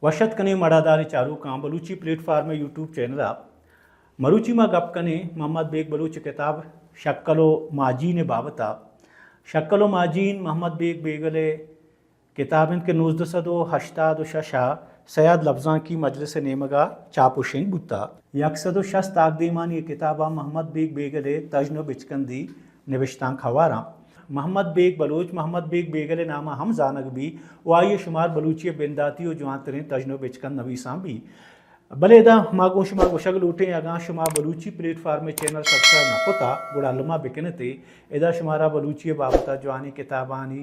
वशत कने मड़ादारी चारू कां Balochi platform YouTube channel मरूची मा गप कने मोहम्मद बेग बलूच किताब शक्लो माजीन बाबता शक्लो माजीन मोहम्मद बेग बेगले किताबन के 1986 सयाद लफ्ज़ां की मजलिस नेमगा चापुशिंग बुता 160 ताकदीमानी किताबा मोहम्मद बेग बेगले तजनो बिचकंदी निविश्तां खवारा मोहम्मद बेग बलूच मोहम्मद बेग बेगले नामा हम जानक भी वाये शुमार बलूची बिंदाती और जुआं तरें तजनो बिचकंद नवीसां भी बलेदा मागो शुमा गोशग लूटे अगा शुमा बलूची प्लेटफार्म चैनल सब्सक्राइब न कोता गुड़ालमा बिकनते एदा शुमारा बलूची बाबता जवानी किताबानी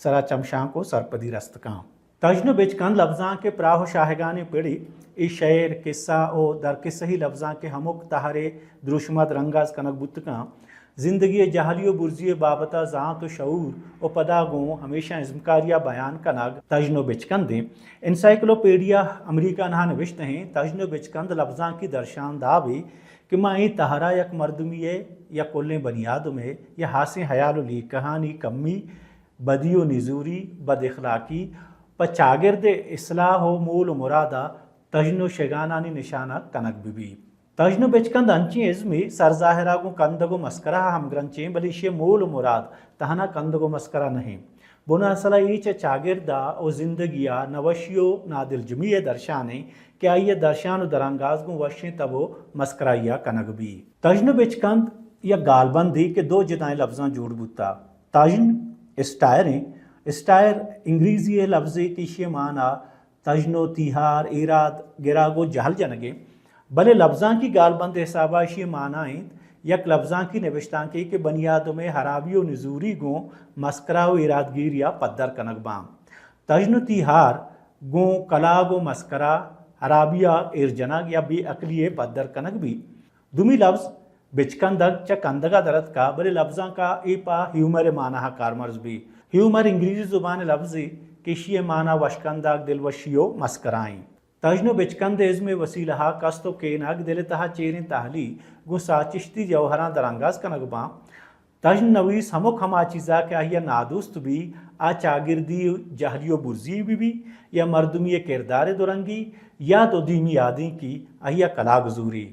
सरा चमशां को सरपदी रस्तकां तजनो बिचकंद लफ्ज़ां के प्राह शाहगान पीढ़ी इस शेर किस्सा ओ दर किस्सही लफ्ज़ां के हमुक तहारे द्रुशमत रंगाज कनक बुतकां ज़िंदगी जहली बुर्जी बाबता ज़ात शऊर और पदागों हमेशा इज़्मकारिया बयान कनग तजनो बिचकंद इंसाइक्लोपीडिया अमरीका नहा नविश्त हैं तजनो बिचकंद लफ्ज़ां की दर्शान दावे कि माँ तहरा यक मर्दमिये या कुल्ले बनियाद में या हासे हयाल ली कहानी कम्मी बदियो निजूरी बद इखलाकी प चागिर्द इसलाह हो मूल मुरादा तजनो शेगानानी निशाना कनक बिबी तजनो बिचकंद अंची इज़्मी सरजाहिरागो कंदगो मस्करा हम ग्रंचे बलिशे मूल मुराद तहना कंदगो मस्करा नहीं बुना असला ईच चागिरदा और जिंदगिया नवशियो नादिल जमीय दर्शाने क्या ये दर्शान दरंगाज गो वशे तबो मस्कराइया कनक भी तजनो बिचकंद या गालबंदी के दो जिदाएं लफ्ज़ां जोड़ बुता तजन स्टायर इंग्रेजी लफ्ज़ की माना तजनो तिहार इराद गिरागो जहल जनगे भले लफ्ज़ां की गालबंद हिसाबाशी मानाएं यक लफ्ज़ां की नविश्तां के बनियाद में हराबियो नजूरी गो मस्करा व इरादगीर या पद्दर कनक बाम तजनो तिहार गो कला गो मस्करा हराबिया इरजनग या बे अकलिए पद्दर कनक भी दुमी लफ्ज़ बिचकंदग च कंदगा दरत का बले लफ्ज़ां का एपा ह्यूमर माना कारमर्ज भी ह्यूमर इंग्रेजी ज़ुबान लफ्ज़ किशिए माना वशकंदग दिलवशियो मस्कराएं तजनो बिचकंद इज़्म वसीलहा कस्तो केनाग दिल तहा चेरें ताहली गो साचिश्ती जौहरां दरंगाज कनगबा तजन नवीस हमुक हमा चीज़ा क्या या नादुस्त भी आ चागिर्दी जहलियो बुर्जी भी या मर्दमी किरदार दुरंगी या तो दीमी यादी की अहिया कला गजूरी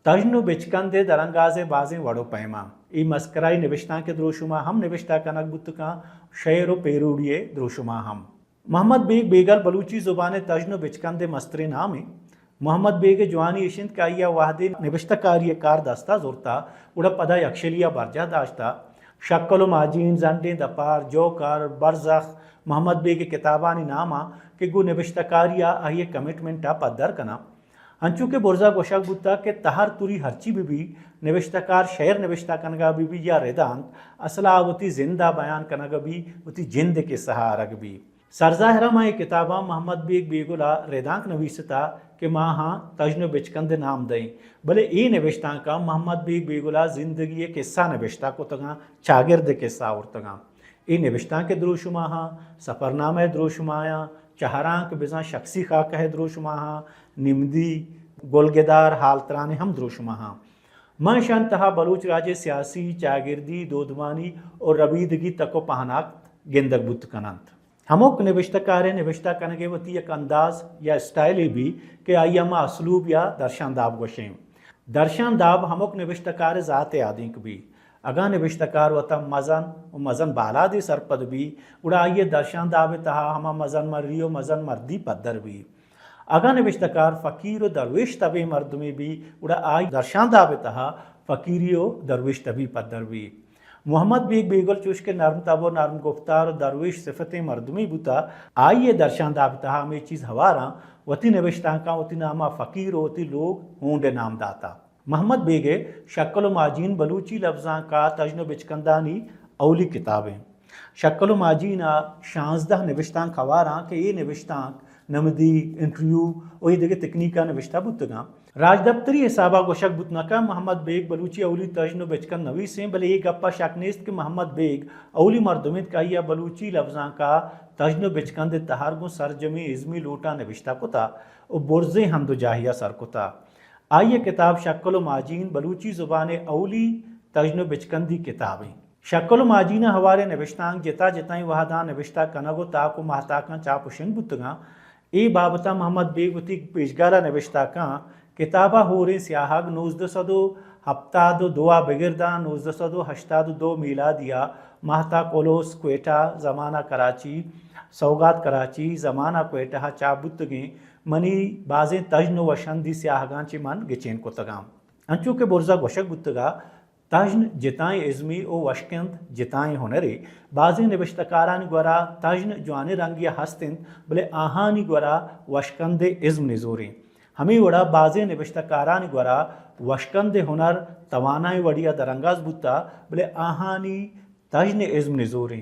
तजनो बिचकंद दरंगाज बाजें वड़ो पैमा ई मस्कराई निविश्ता के द्रोशुमा हम निविश्ता कनक बुतका शेर पेरूड़िए द्रोशुमा हम मोहम्मद बेग बेगल बलूची ज़ुबान तजनो बिचकंद मस्तरे नाम है मोहम्मद बेग जवानी इशिंद का या वाहदे निविश्तकारी कार दस्ता जोरता उड़ा पदा यक्षलिया बरजा दाश्ता शक्लो माजीन जंडे दपार जोकर बरजख मोहम्मद बेग किताबानी नामा के गु निविश्तकारिया अहिए कमिटमेंटा पद्दर कना अंचू के बुरजा गोशक बुता के तहर तुरी हरची भी निविश्तकार शेर निविश्ता कनगा भी या रेदांत असला वती जिंदा बयान कनगा भी वती जिंद के सहारग भी सरजाहिरा माँ किताबा मोहम्मद बेग बेगुला रेदांक नवीसता के माँ हाँ तजनो बिचकंद नाम दें भले ए निविश्ता का मोहम्मद बेग बेगुला जिंदगी किस्सा निविश्ता को तगा चागिर्द किस्सा और तगा ए निविश्ता के द्रोशुमा हाँ सफ़रनामा द्रोशुमाया चहरांक बिजा शख्सी खाक है द्रोशुमा हाँ निमदी गोलगेदार हालतरान हम द्रोशुमा हाँ माँ शान तहा बलूच राजे सियासी चागिर्दी दोदवानी और रबीदगी तको पहनाक गेंदक बुत कनंत हमोक निविश्तकार निविश्ता कनगे वती एक अंदाज या स्टाइल भी के आयमा असलूब या दर्शानदाब गोशें दर्शानदाब हमोक निविश्तकार ज़ात आदिक भी अगा निविश्तकार वतम मज़न व मज़न बालादी सरपद भी उड़ा आइए दर्शानदाब तहा हमा मज़न मर्रियो मज़न मर्दी पद्दर भी अगा निविश्तकार फ़कीर व दरवेश तबे मर्द में भी उड़ा आई दर्शानदाब तहा फ़कीरियो दरवेश तबी पद्दर भी मोहम्मद बेग बेगल चुश के नरम तबो नरम गुफ्तार दरवेश सिफतें मर्दमी बुता आइए दर्शान दाबता में चीज़ हवारा वती निविश्ता का वती नामा फ़कीर वती लोग होंडे नाम दाता मोहम्मद बेगे शक्ल माजीन बलूची लफ्ज़ां का तजनो बिचकंदानी अवली किताबें शक्ल माजीना 16 निविश्ता खवारा के ये निविश्ता नमदी इंटरव्यू और ये देखे तकनीका निविश्ता बुतगा राजदफ्तरी हिसाबा गोशक बुतनका मोहम्मद बेग बलूची अवली तजनो बिचकंद नवी से भले एक गप्पा शकनेस्त के मोहम्मद बेग अवली मर्दमित का या बलूची लफ्ज़ां का तजनो बिचकंद तहार गो सरजमी इज़्मी लोटा निविश्ता कोता और बुर्ज़े हमदो जाहिया सर कोता आइए किताब शक्ल माजीन बलूची ज़ुबान अवली तजनो बिचकंदी किताबें शक्ल माजीना हवारे निविश्तांग जिता जिताई वहादा निविश्ता कनगो ताको महताका चापुशिंग बुतगा ای بابتا محمد بیگ وتی پیشگالا نوشتا کان کتابہ ہورے سیاہاگ 1972 بگردان 1982 میلادیہ مہتا کولوس کوئٹہ زمانہ کراچی سوگات کراچی زمانہ کوئٹہ چابتگیں منی بازیں تجن و شندی سیاہگان چی من گچین کو تگام انچو کہ برزا گوشک بتگا تجن جتائیں ازمی او وشکند جتائیں ہنرے بازیں نوشتکارانی گورا تجن جوانے رنگیا ہستند بلے آہانی گورا وشکند ازم نزوریں ہمیں وڑا بازیں نوشتکارانی گورا وشکند ہنر توانائی وڑیا درنگاز بوتا بلے آہانی تجن ازم نزوریں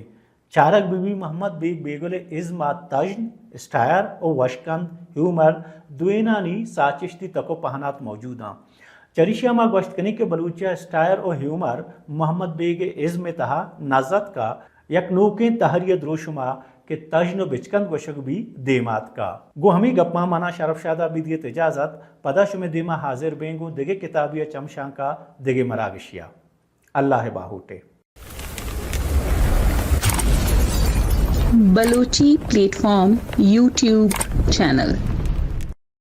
چارک بی بی محمد بیگ بیگل ازما تجن اسٹائر او وشکند ہیومر دوینانی ساچشتی تکو پہنات موجود ہیں چریشیا ما گوشت کنی کہ بلوچہ اسٹائر او ہیومر محمد بیگ ازم تہا نازت کا یک نوکیں تحریت روشما کہ تجن و بچکند گوشک بھی دیمات کا گو ہمیں گپما مانا شرف شادہ بیدیت اجازت پدا شمی دیما حاضر بینگو دگے کتابیہ چمشان کا دگے مراگشیا اللہ باہوٹے Balochi platform YouTube channel